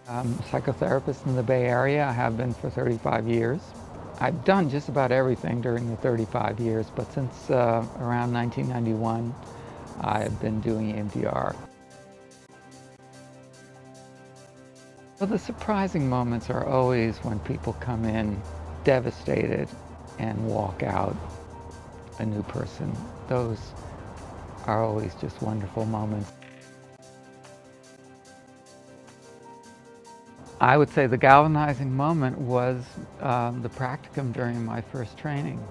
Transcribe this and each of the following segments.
I'm a psychotherapist in the Bay Area. I have been for 35 years. I've done just about everything during the 35 years, but since around 1991, I've been doing EMDR. Well, the surprising moments are always when people come in devastated and walk out a new person. Those are always just wonderful moments. I would say the galvanizing moment was the practicum during my first training,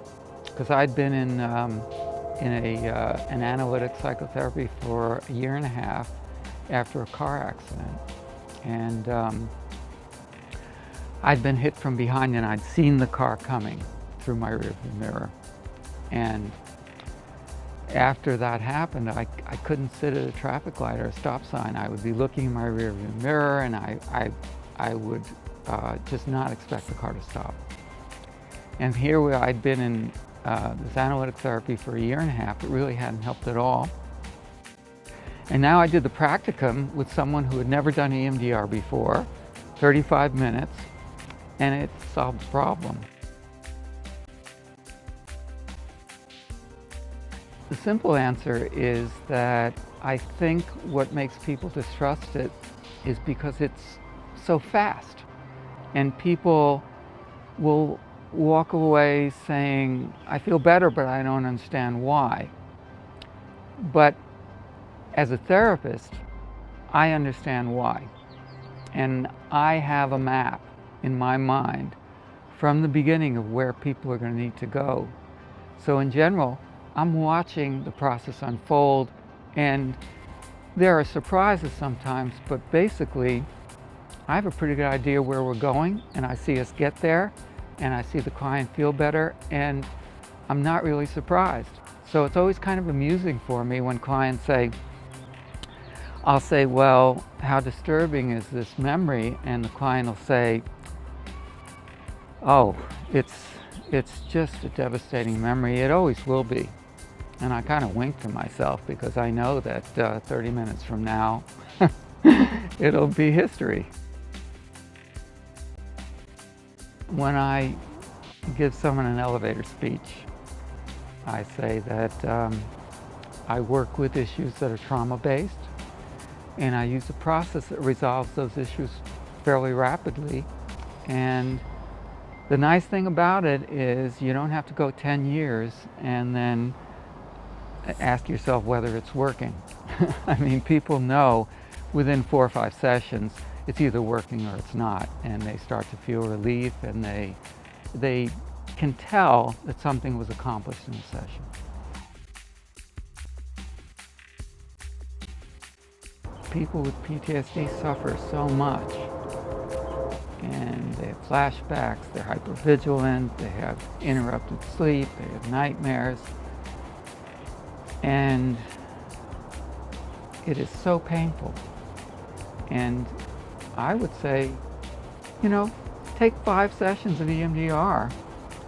because I'd been in an analytic psychotherapy for a year and a half after a car accident, and I'd been hit from behind and I'd seen the car coming through my rearview mirror. And after that happened, I couldn't sit at a traffic light or a stop sign. I would be looking in my rearview mirror, and I would just not expect the car to stop. And here I'd been in this analytic therapy for a year and a half. It really hadn't helped at all. And now I did the practicum with someone who had never done EMDR before, 35 minutes, and it solved the problem. The simple answer is that I think what makes people distrust it is because it's so fast, and people will walk away saying, I feel better, but I don't understand why. But as a therapist, I understand why. And I have a map in my mind from the beginning of where people are going to need to go. So in general, I'm watching the process unfold, and there are surprises sometimes, but basically, I have a pretty good idea where we're going, and I see us get there, and I see the client feel better, and I'm not really surprised. So it's always kind of amusing for me when clients say, I'll say, well, how disturbing is this memory? And the client will say, oh, it's just a devastating memory. It always will be. And I kind of wink to myself because I know that 30 minutes from now, it'll be history. When I give someone an elevator speech, I say that I work with issues that are trauma-based, and I use a process that resolves those issues fairly rapidly. And the nice thing about it is you don't have to go 10 years and then ask yourself whether it's working. I mean, people know within 4 or 5 sessions it's either working or it's not, and they start to feel relief, and they can tell that something was accomplished in the session. People with PTSD suffer so much, and they have flashbacks, they're hypervigilant, they have interrupted sleep, they have nightmares, and it is so painful. And I would say, take 5 sessions of EMDR.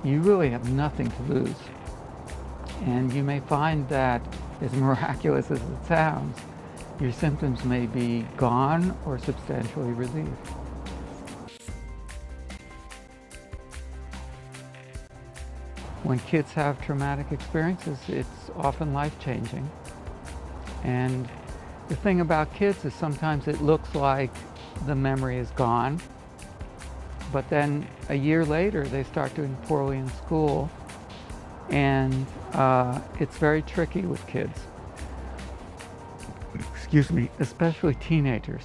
You really have nothing to lose. And you may find that, as miraculous as it sounds, your symptoms may be gone or substantially relieved. When kids have traumatic experiences, it's often life-changing. And the thing about kids is sometimes it looks like the memory is gone, but then a year later they start doing poorly in school, and it's very tricky with kids. Excuse me, especially teenagers,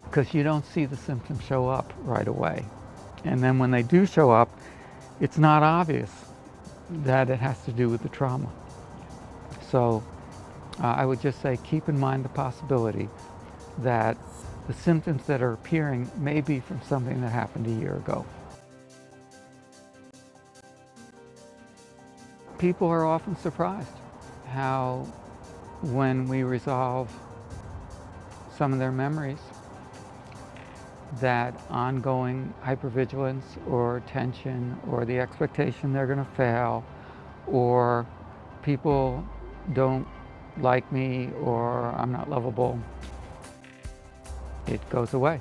because you don't see the symptoms show up right away. And then when they do show up, it's not obvious that it has to do with the trauma. So I would just say keep in mind the possibility that the symptoms that are appearing may be from something that happened a year ago. People are often surprised how, when we resolve some of their memories, that ongoing hypervigilance or tension or the expectation they're going to fail, or people don't like me, or I'm not lovable, it goes away.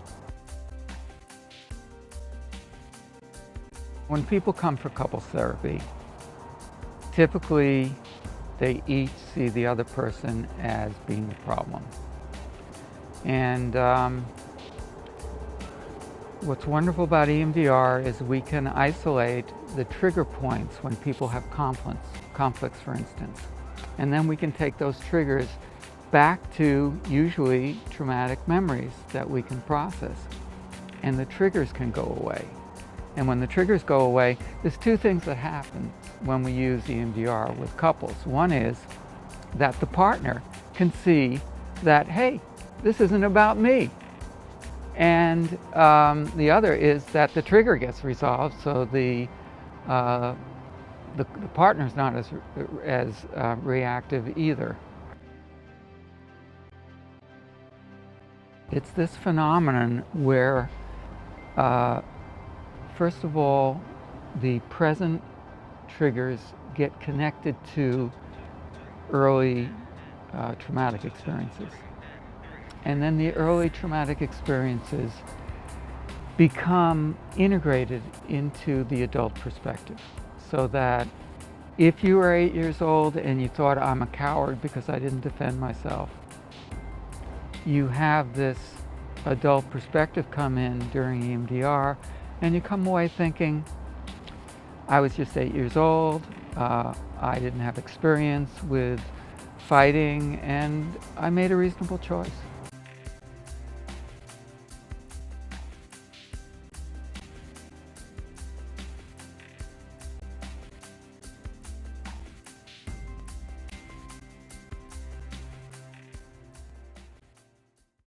When people come for couples therapy, typically they each see the other person as being the problem. And what's wonderful about EMDR is we can isolate the trigger points when people have conflicts for instance. And then we can take those triggers back to usually traumatic memories that we can process. And the triggers can go away. And when the triggers go away, there's two things that happen when we use EMDR with couples. One is that the partner can see that, hey, this isn't about me. And the other is that the trigger gets resolved, so the partner's not as reactive either. It's this phenomenon where, first of all, the present triggers get connected to early traumatic experiences. And then the early traumatic experiences become integrated into the adult perspective. So that if you were 8 years old and you thought, I'm a coward because I didn't defend myself, you have this adult perspective come in during EMDR, and you come away thinking, I was just 8 years old, I didn't have experience with fighting, and I made a reasonable choice.